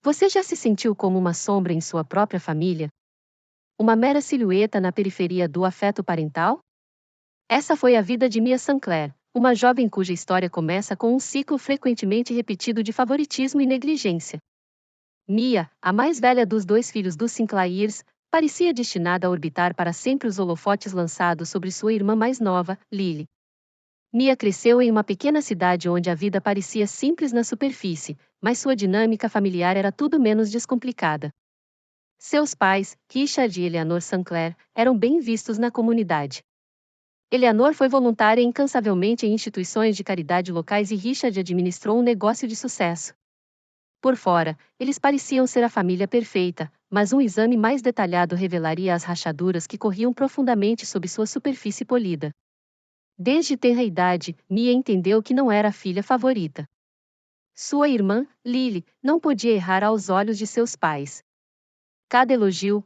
Você já se sentiu como uma sombra em sua própria família? Uma mera silhueta na periferia do afeto parental? Essa foi a vida de Mia Sinclair, uma jovem cuja história começa com um ciclo frequentemente repetido de favoritismo e negligência. Mia, a mais velha dos dois filhos dos Sinclairs, parecia destinada a orbitar para sempre os holofotes lançados sobre sua irmã mais nova, Lily. Mia cresceu em uma pequena cidade onde a vida parecia simples na superfície, mas sua dinâmica familiar era tudo menos descomplicada. Seus pais, Richard e Eleanor Sinclair, eram bem vistos na comunidade. Eleanor foi voluntária incansavelmente em instituições de caridade locais e Richard administrou um negócio de sucesso. Por fora, eles pareciam ser a família perfeita, mas um exame mais detalhado revelaria as rachaduras que corriam profundamente sob sua superfície polida. Desde tenra idade, Mia entendeu que não era a filha favorita. Sua irmã, Lily, não podia errar aos olhos de seus pais. Cada elogio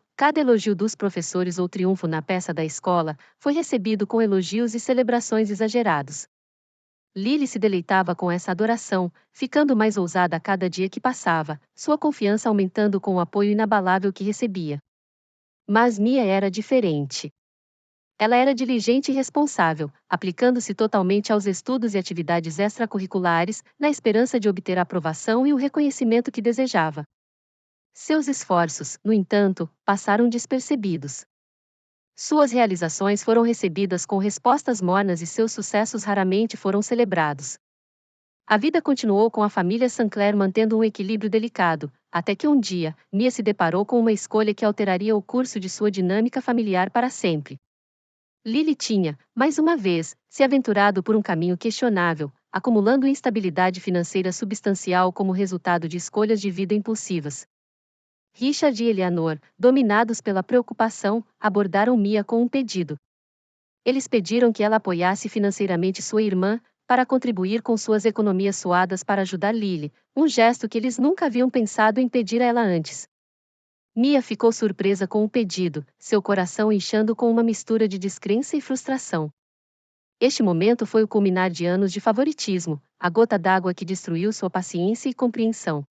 dos professores ou triunfo na peça da escola, foi recebido com elogios e celebrações exagerados. Lily se deleitava com essa adoração, ficando mais ousada a cada dia que passava, sua confiança aumentando com o apoio inabalável que recebia. Mas Mia era diferente. Ela era diligente e responsável, aplicando-se totalmente aos estudos e atividades extracurriculares, na esperança de obter a aprovação e o reconhecimento que desejava. Seus esforços, no entanto, passaram despercebidos. Suas realizações foram recebidas com respostas mornas e seus sucessos raramente foram celebrados. A vida continuou com a família Sinclair mantendo um equilíbrio delicado, até que um dia, Mia se deparou com uma escolha que alteraria o curso de sua dinâmica familiar para sempre. Lily tinha, mais uma vez, se aventurado por um caminho questionável, acumulando instabilidade financeira substancial como resultado de escolhas de vida impulsivas. Richard e Eleanor, dominados pela preocupação, abordaram Mia com um pedido. Eles pediram que ela apoiasse financeiramente sua irmã, para contribuir com suas economias suadas para ajudar Lily, um gesto que eles nunca haviam pensado em pedir a ela antes. Mia ficou surpresa com o pedido, seu coração inchando com uma mistura de descrença e frustração. Este momento foi o culminar de anos de favoritismo, a gota d'água que destruiu sua paciência e compreensão.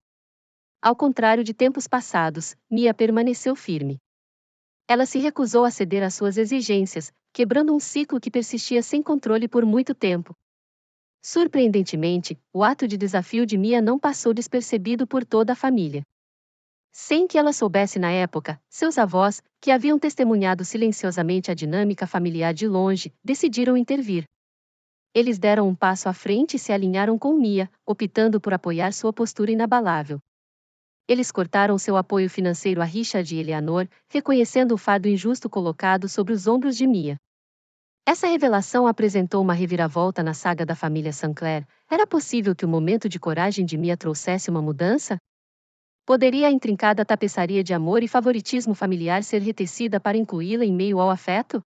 Ao contrário de tempos passados, Mia permaneceu firme. Ela se recusou a ceder às suas exigências, quebrando um ciclo que persistia sem controle por muito tempo. Surpreendentemente, o ato de desafio de Mia não passou despercebido por toda a família. Sem que ela soubesse na época, seus avós, que haviam testemunhado silenciosamente a dinâmica familiar de longe, decidiram intervir. Eles deram um passo à frente e se alinharam com Mia, optando por apoiar sua postura inabalável. Eles cortaram seu apoio financeiro a Richard e Eleanor, reconhecendo o fardo injusto colocado sobre os ombros de Mia. Essa revelação apresentou uma reviravolta na saga da família Sinclair. Era possível que o momento de coragem de Mia trouxesse uma mudança? Poderia a intrincada tapeçaria de amor e favoritismo familiar ser retecida para incluí-la em meio ao afeto?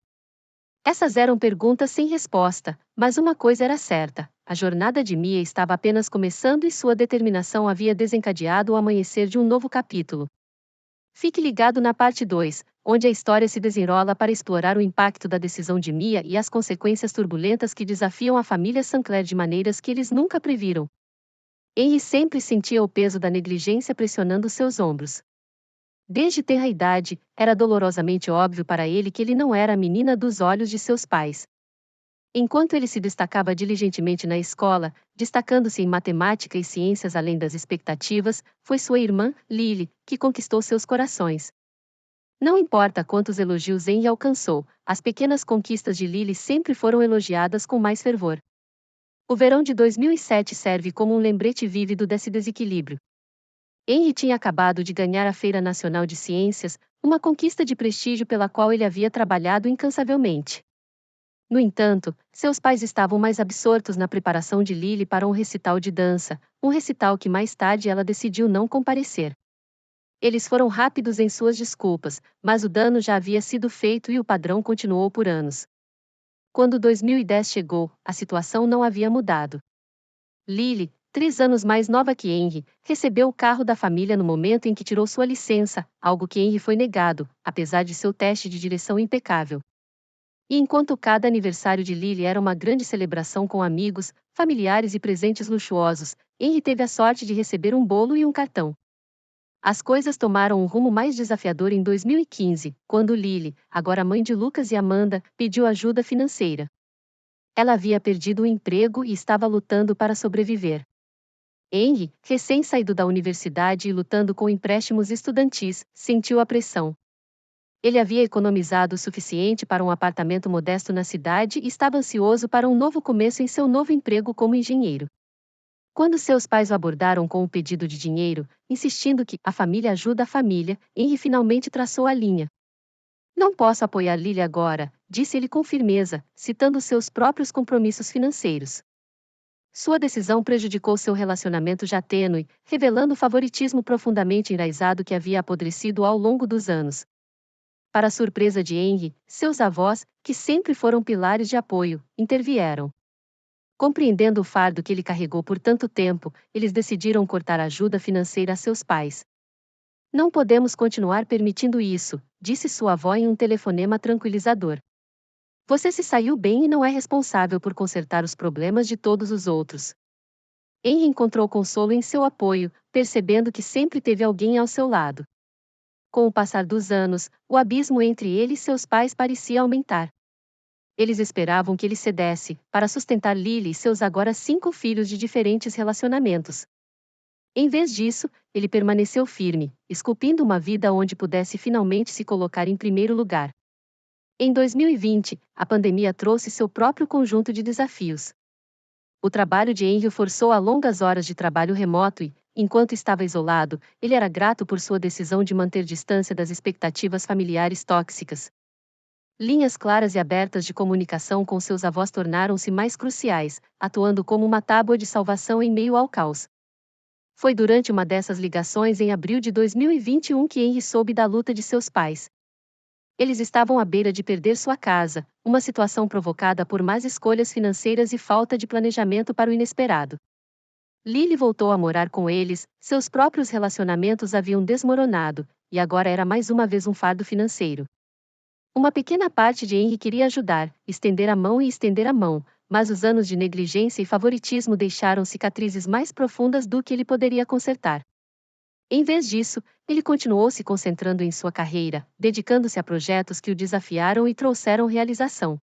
Essas eram perguntas sem resposta, mas uma coisa era certa: a jornada de Mia estava apenas começando e sua determinação havia desencadeado o amanhecer de um novo capítulo. Fique ligado na parte 2, onde a história se desenrola para explorar o impacto da decisão de Mia e as consequências turbulentas que desafiam a família Sinclair de maneiras que eles nunca previram. Henry sempre sentia o peso da negligência pressionando seus ombros. Desde tenra idade, era dolorosamente óbvio para ele que ele não era a menina dos olhos de seus pais. Enquanto ele se destacava diligentemente na escola, destacando-se em matemática e ciências além das expectativas, foi sua irmã, Lily, que conquistou seus corações. Não importa quantos elogios Henry alcançou, as pequenas conquistas de Lily sempre foram elogiadas com mais fervor. O verão de 2007 serve como um lembrete vívido desse desequilíbrio. Henry tinha acabado de ganhar a Feira Nacional de Ciências, uma conquista de prestígio pela qual ele havia trabalhado incansavelmente. No entanto, seus pais estavam mais absortos na preparação de Lily para um recital de dança, um recital que mais tarde ela decidiu não comparecer. Eles foram rápidos em suas desculpas, mas o dano já havia sido feito e o padrão continuou por anos. Quando 2010 chegou, a situação não havia mudado. Lily, 3 anos mais nova que Henry, recebeu o carro da família no momento em que tirou sua licença, algo que Henry foi negado, apesar de seu teste de direção impecável. E enquanto cada aniversário de Lily era uma grande celebração com amigos, familiares e presentes luxuosos, Henry teve a sorte de receber um bolo e um cartão. As coisas tomaram um rumo mais desafiador em 2015, quando Lily, agora mãe de Lucas e Amanda, pediu ajuda financeira. Ela havia perdido o emprego e estava lutando para sobreviver. Henry, recém-saído da universidade e lutando com empréstimos estudantis, sentiu a pressão. Ele havia economizado o suficiente para um apartamento modesto na cidade e estava ansioso para um novo começo em seu novo emprego como engenheiro. Quando seus pais o abordaram com o pedido de dinheiro, insistindo que a família ajuda a família, Henry finalmente traçou a linha. Não posso apoiar Lily agora, disse ele com firmeza, citando seus próprios compromissos financeiros. Sua decisão prejudicou seu relacionamento já tênue, revelando o favoritismo profundamente enraizado que havia apodrecido ao longo dos anos. Para a surpresa de Henry, seus avós, que sempre foram pilares de apoio, intervieram. Compreendendo o fardo que ele carregou por tanto tempo, eles decidiram cortar a ajuda financeira a seus pais. Não podemos continuar permitindo isso, disse sua avó em um telefonema tranquilizador. Você se saiu bem e não é responsável por consertar os problemas de todos os outros. Henry encontrou consolo em seu apoio, percebendo que sempre teve alguém ao seu lado. Com o passar dos anos, o abismo entre ele e seus pais parecia aumentar. Eles esperavam que ele cedesse, para sustentar Lily e seus agora 5 filhos de diferentes relacionamentos. Em vez disso, ele permaneceu firme, esculpindo uma vida onde pudesse finalmente se colocar em primeiro lugar. Em 2020, a pandemia trouxe seu próprio conjunto de desafios. O trabalho de Henry o forçou a longas horas de trabalho remoto e, enquanto estava isolado, ele era grato por sua decisão de manter distância das expectativas familiares tóxicas. Linhas claras e abertas de comunicação com seus avós tornaram-se mais cruciais, atuando como uma tábua de salvação em meio ao caos. Foi durante uma dessas ligações em abril de 2021 que Henry soube da luta de seus pais. Eles estavam à beira de perder sua casa, uma situação provocada por más escolhas financeiras e falta de planejamento para o inesperado. Lily voltou a morar com eles, seus próprios relacionamentos haviam desmoronado, e agora era mais uma vez um fardo financeiro. Uma pequena parte de Henry queria ajudar, estender a mão, mas os anos de negligência e favoritismo deixaram cicatrizes mais profundas do que ele poderia consertar. Em vez disso, ele continuou se concentrando em sua carreira, dedicando-se a projetos que o desafiaram e trouxeram realização.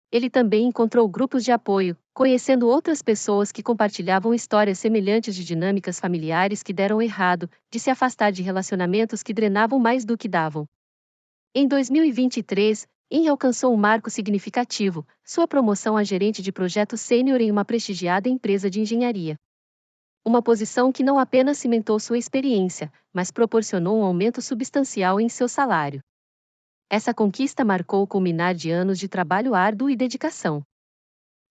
Ele também encontrou grupos de apoio, conhecendo outras pessoas que compartilhavam histórias semelhantes de dinâmicas familiares que deram errado, de se afastar de relacionamentos que drenavam mais do que davam. Em 2023, Henry alcançou um marco significativo, sua promoção a gerente de projeto sênior em uma prestigiada empresa de engenharia. Uma posição que não apenas cimentou sua experiência, mas proporcionou um aumento substancial em seu salário. Essa conquista marcou o culminar de anos de trabalho árduo e dedicação.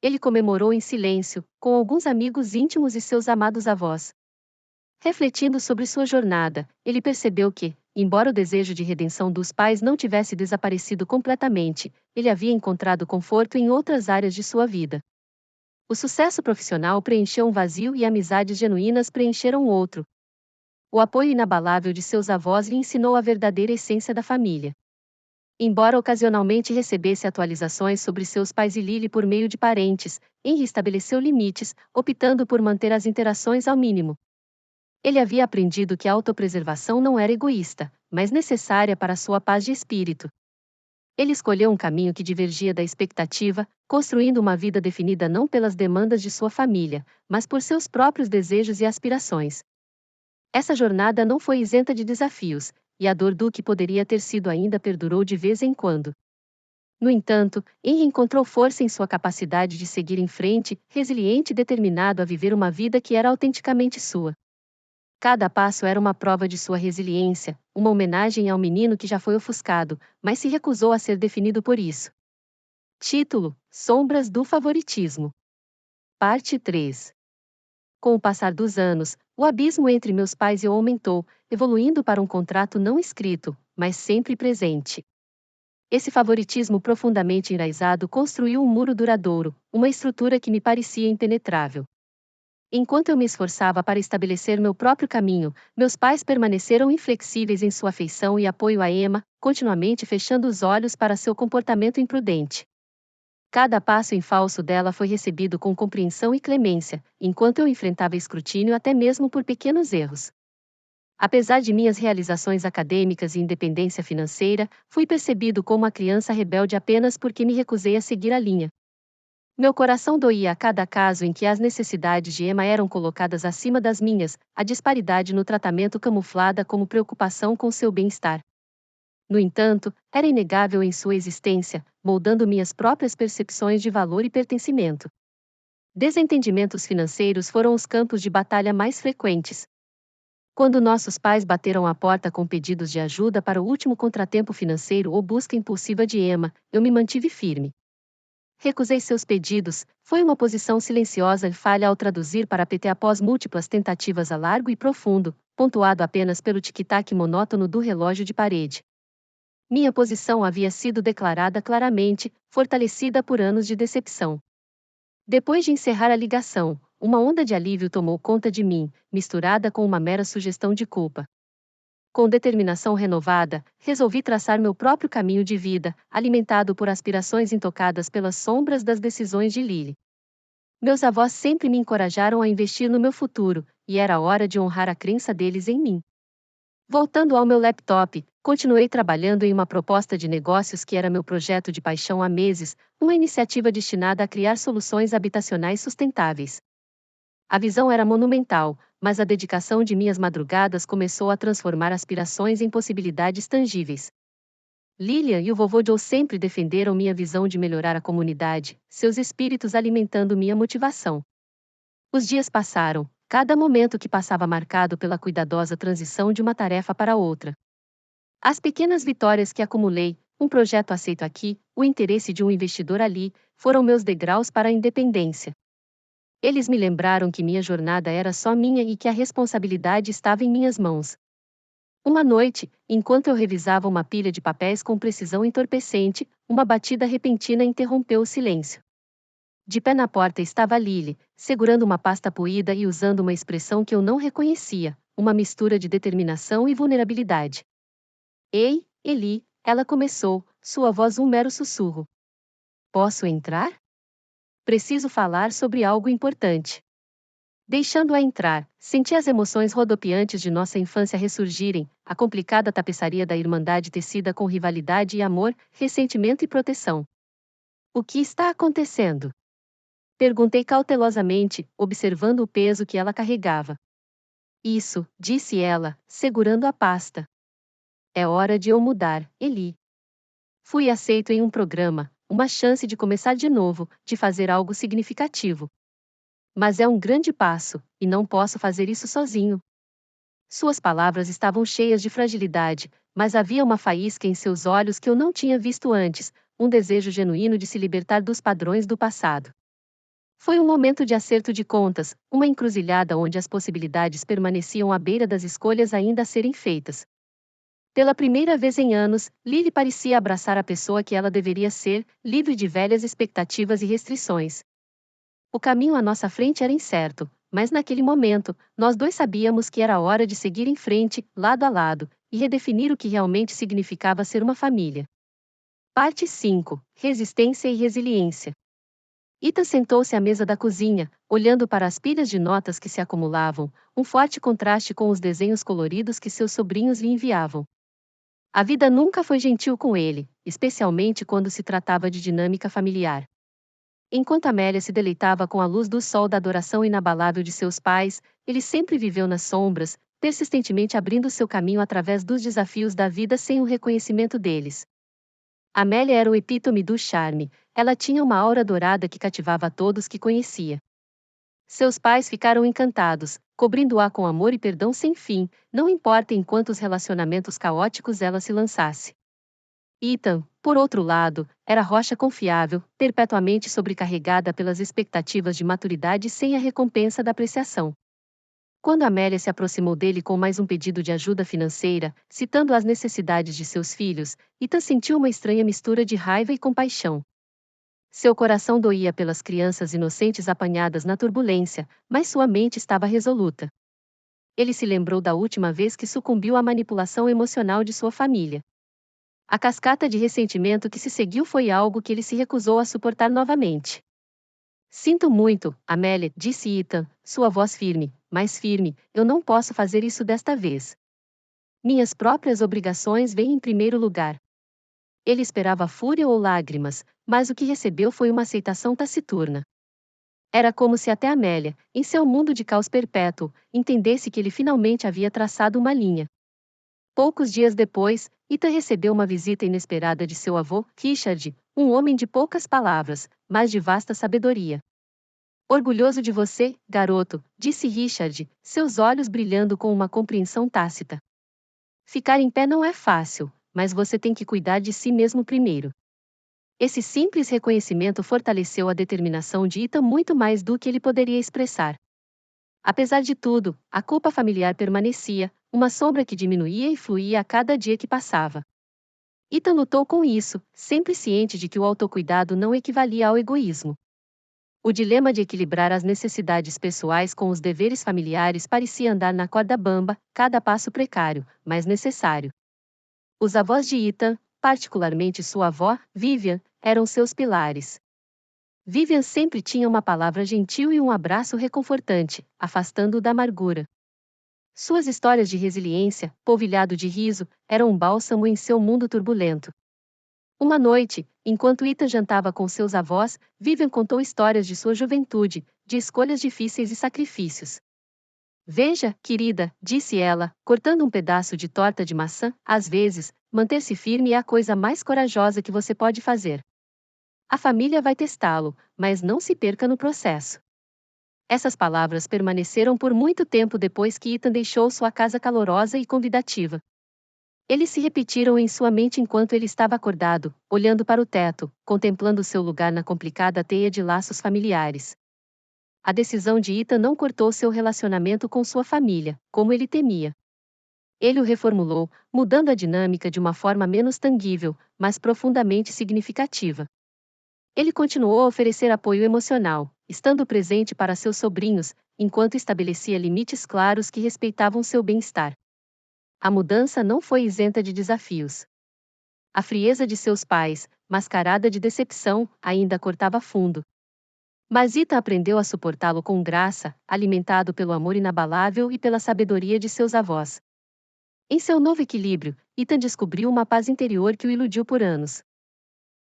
Ele comemorou em silêncio, com alguns amigos íntimos e seus amados avós. Refletindo sobre sua jornada, ele percebeu que, embora o desejo de redenção dos pais não tivesse desaparecido completamente, ele havia encontrado conforto em outras áreas de sua vida. O sucesso profissional preencheu um vazio e amizades genuínas preencheram outro. O apoio inabalável de seus avós lhe ensinou a verdadeira essência da família. Embora ocasionalmente recebesse atualizações sobre seus pais e Lily por meio de parentes, Henry estabeleceu limites, optando por manter as interações ao mínimo. Ele havia aprendido que a autopreservação não era egoísta, mas necessária para sua paz de espírito. Ele escolheu um caminho que divergia da expectativa, construindo uma vida definida não pelas demandas de sua família, mas por seus próprios desejos e aspirações. Essa jornada não foi isenta de desafios, e a dor do que poderia ter sido ainda perdurou de vez em quando. No entanto, Henry encontrou força em sua capacidade de seguir em frente, resiliente e determinado a viver uma vida que era autenticamente sua. Cada passo era uma prova de sua resiliência, uma homenagem ao menino que já foi ofuscado, mas se recusou a ser definido por isso. Título: Sombras do Favoritismo. Parte 3. Com o passar dos anos, o abismo entre meus pais e eu aumentou, evoluindo para um contrato não escrito, mas sempre presente. Esse favoritismo profundamente enraizado construiu um muro duradouro, uma estrutura que me parecia impenetrável. Enquanto eu me esforçava para estabelecer meu próprio caminho, meus pais permaneceram inflexíveis em sua afeição e apoio a Emma, continuamente fechando os olhos para seu comportamento imprudente. Cada passo em falso dela foi recebido com compreensão e clemência, enquanto eu enfrentava escrutínio até mesmo por pequenos erros. Apesar de minhas realizações acadêmicas e independência financeira, fui percebido como a criança rebelde apenas porque me recusei a seguir a linha. Meu coração doía a cada caso em que as necessidades de Emma eram colocadas acima das minhas, a disparidade no tratamento camuflada como preocupação com seu bem-estar. No entanto, era inegável em sua existência, moldando minhas próprias percepções de valor e pertencimento. Desentendimentos financeiros foram os campos de batalha mais frequentes. Quando nossos pais bateram à porta com pedidos de ajuda para o último contratempo financeiro ou busca impulsiva de Emma, eu me mantive firme. Recusei seus pedidos, foi uma posição silenciosa e falha ao traduzir para PT após múltiplas tentativas a largo e profundo, pontuado apenas pelo tic-tac monótono do relógio de parede. Minha posição havia sido declarada claramente, fortalecida por anos de decepção. Depois de encerrar a ligação, uma onda de alívio tomou conta de mim, misturada com uma mera sugestão de culpa. Com determinação renovada, resolvi traçar meu próprio caminho de vida, alimentado por aspirações intocadas pelas sombras das decisões de Lily. Meus avós sempre me encorajaram a investir no meu futuro, e era hora de honrar a crença deles em mim. Voltando ao meu laptop, continuei trabalhando em uma proposta de negócios que era meu projeto de paixão há meses, uma iniciativa destinada a criar soluções habitacionais sustentáveis. A visão era monumental, mas a dedicação de minhas madrugadas começou a transformar aspirações em possibilidades tangíveis. Lilian e o vovô Joe sempre defenderam minha visão de melhorar a comunidade, seus espíritos alimentando minha motivação. Os dias passaram, cada momento que passava marcado pela cuidadosa transição de uma tarefa para outra. As pequenas vitórias que acumulei, um projeto aceito aqui, o interesse de um investidor ali, foram meus degraus para a independência. Eles me lembraram que minha jornada era só minha e que a responsabilidade estava em minhas mãos. Uma noite, enquanto eu revisava uma pilha de papéis com precisão entorpecente, uma batida repentina interrompeu o silêncio. De pé na porta estava Lily, segurando uma pasta poída e usando uma expressão que eu não reconhecia, uma mistura de determinação e vulnerabilidade. Ei, Eli, ela começou, sua voz um mero sussurro. Posso entrar? Preciso falar sobre algo importante. Deixando-a entrar, senti as emoções rodopiantes de nossa infância ressurgirem, a complicada tapeçaria da irmandade tecida com rivalidade e amor, ressentimento e proteção. O que está acontecendo? Perguntei cautelosamente, observando o peso que ela carregava. Isso, disse ela, segurando a pasta. É hora de eu mudar, Eli. Fui aceito em um programa, uma chance de começar de novo, de fazer algo significativo. Mas é um grande passo, e não posso fazer isso sozinho. Suas palavras estavam cheias de fragilidade, mas havia uma faísca em seus olhos que eu não tinha visto antes, um desejo genuíno de se libertar dos padrões do passado. Foi um momento de acerto de contas, uma encruzilhada onde as possibilidades permaneciam à beira das escolhas ainda a serem feitas. Pela primeira vez em anos, Lily parecia abraçar a pessoa que ela deveria ser, livre de velhas expectativas e restrições. O caminho à nossa frente era incerto, mas naquele momento, nós dois sabíamos que era hora de seguir em frente, lado a lado, e redefinir o que realmente significava ser uma família. Parte 5. Resistência e resiliência. Ethan sentou-se à mesa da cozinha, olhando para as pilhas de notas que se acumulavam, um forte contraste com os desenhos coloridos que seus sobrinhos lhe enviavam. A vida nunca foi gentil com ele, especialmente quando se tratava de dinâmica familiar. Enquanto Amélia se deleitava com a luz do sol da adoração inabalável de seus pais, ele sempre viveu nas sombras, persistentemente abrindo seu caminho através dos desafios da vida sem o reconhecimento deles. Amélia era o epítome do charme, ela tinha uma aura dourada que cativava todos que conhecia. Seus pais ficaram encantados, cobrindo-a com amor e perdão sem fim, não importa em quantos relacionamentos caóticos ela se lançasse. Ethan, por outro lado, era rocha confiável, perpetuamente sobrecarregada pelas expectativas de maturidade sem a recompensa da apreciação. Quando Amélia se aproximou dele com mais um pedido de ajuda financeira, citando as necessidades de seus filhos, Ethan sentiu uma estranha mistura de raiva e compaixão. Seu coração doía pelas crianças inocentes apanhadas na turbulência, mas sua mente estava resoluta. Ele se lembrou da última vez que sucumbiu à manipulação emocional de sua família. A cascata de ressentimento que se seguiu foi algo que ele se recusou a suportar novamente. Sinto muito, Amélia, disse Ethan, sua voz firme, mais firme, eu não posso fazer isso desta vez. Minhas próprias obrigações vêm em primeiro lugar. Ele esperava fúria ou lágrimas, mas o que recebeu foi uma aceitação taciturna. Era como se até Amélia, em seu mundo de caos perpétuo, entendesse que ele finalmente havia traçado uma linha. Poucos dias depois, Ethan recebeu uma visita inesperada de seu avô, Richard, um homem de poucas palavras, mas de vasta sabedoria. Orgulhoso de você, garoto, disse Richard, seus olhos brilhando com uma compreensão tácita. Ficar em pé não é fácil, mas você tem que cuidar de si mesmo primeiro. Esse simples reconhecimento fortaleceu a determinação de Ethan muito mais do que ele poderia expressar. Apesar de tudo, a culpa familiar permanecia, uma sombra que diminuía e fluía a cada dia que passava. Ethan lutou com isso, sempre ciente de que o autocuidado não equivalia ao egoísmo. O dilema de equilibrar as necessidades pessoais com os deveres familiares parecia andar na corda bamba, cada passo precário, mas necessário. Os avós de Ethan, particularmente sua avó, Vivian, eram seus pilares. Vivian sempre tinha uma palavra gentil e um abraço reconfortante, afastando-o da amargura. Suas histórias de resiliência, polvilhado de riso, eram um bálsamo em seu mundo turbulento. Uma noite, enquanto Ethan jantava com seus avós, Vivian contou histórias de sua juventude, de escolhas difíceis e sacrifícios. Veja, querida, disse ela, cortando um pedaço de torta de maçã, às vezes, manter-se firme é a coisa mais corajosa que você pode fazer. A família vai testá-lo, mas não se perca no processo. Essas palavras permaneceram por muito tempo depois que Ethan deixou sua casa calorosa e convidativa. Eles se repetiram em sua mente enquanto ele estava acordado, olhando para o teto, contemplando seu lugar na complicada teia de laços familiares. A decisão de Ethan não cortou seu relacionamento com sua família, como ele temia. Ele o reformulou, mudando a dinâmica de uma forma menos tangível, mas profundamente significativa. Ele continuou a oferecer apoio emocional, estando presente para seus sobrinhos, enquanto estabelecia limites claros que respeitavam seu bem-estar. A mudança não foi isenta de desafios. A frieza de seus pais, mascarada de decepção, ainda cortava fundo. Mas Ethan aprendeu a suportá-lo com graça, alimentado pelo amor inabalável e pela sabedoria de seus avós. Em seu novo equilíbrio, Ethan descobriu uma paz interior que o iludiu por anos.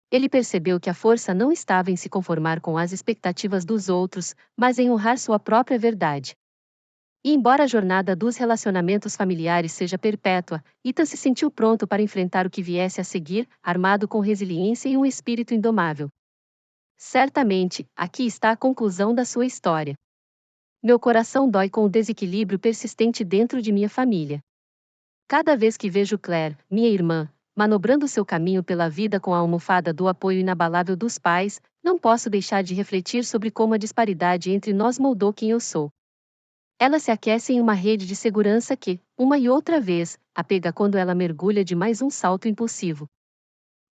Ele percebeu que a força não estava em se conformar com as expectativas dos outros, mas em honrar sua própria verdade. E embora a jornada dos relacionamentos familiares seja perpétua, Ethan se sentiu pronto para enfrentar o que viesse a seguir, armado com resiliência e um espírito indomável. Certamente, aqui está a conclusão da sua história. Meu coração dói com o desequilíbrio persistente dentro de minha família. Cada vez que vejo Claire, minha irmã, manobrando seu caminho pela vida com a almofada do apoio inabalável dos pais, não posso deixar de refletir sobre como a disparidade entre nós moldou quem eu sou. Ela se aquece em uma rede de segurança que, uma e outra vez, a pega quando ela mergulha de mais um salto impulsivo.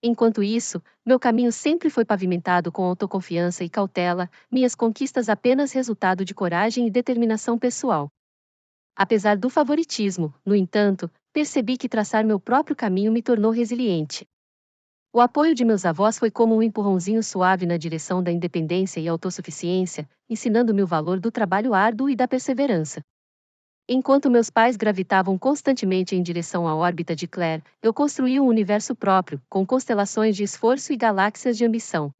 Enquanto isso, meu caminho sempre foi pavimentado com autoconfiança e cautela, minhas conquistas apenas resultado de coragem e determinação pessoal. Apesar do favoritismo, no entanto, percebi que traçar meu próprio caminho me tornou resiliente. O apoio de meus avós foi como um empurrãozinho suave na direção da independência e autossuficiência, ensinando-me o valor do trabalho árduo e da perseverança. Enquanto meus pais gravitavam constantemente em direção à órbita de Claire, eu construí um universo próprio, com constelações de esforço e galáxias de ambição.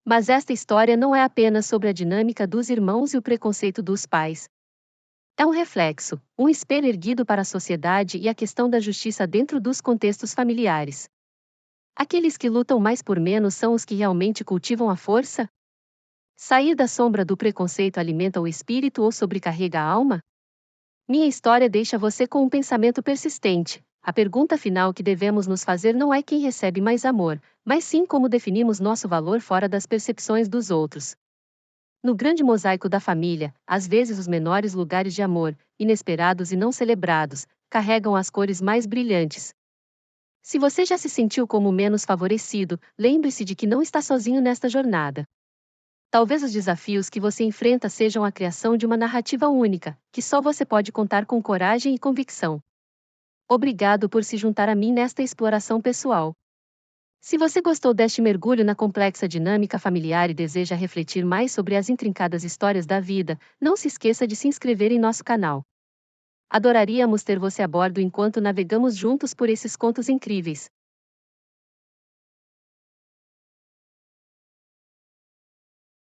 Mas esta história não é apenas sobre a dinâmica dos irmãos e o preconceito dos pais. É um reflexo, um espelho erguido para a sociedade e a questão da justiça dentro dos contextos familiares. Aqueles que lutam mais por menos são os que realmente cultivam a força? Sair da sombra do preconceito alimenta o espírito ou sobrecarrega a alma? Minha história deixa você com um pensamento persistente. A pergunta final que devemos nos fazer não é quem recebe mais amor, mas sim como definimos nosso valor fora das percepções dos outros. No grande mosaico da família, às vezes os menores lugares de amor, inesperados e não celebrados, carregam as cores mais brilhantes. Se você já se sentiu como menos favorecido, lembre-se de que não está sozinho nesta jornada. Talvez os desafios que você enfrenta sejam a criação de uma narrativa única, que só você pode contar com coragem e convicção. Obrigado por se juntar a mim nesta exploração pessoal. Se você gostou deste mergulho na complexa dinâmica familiar e deseja refletir mais sobre as intrincadas histórias da vida, não se esqueça de se inscrever em nosso canal. Adoraríamos ter você a bordo enquanto navegamos juntos por esses contos incríveis.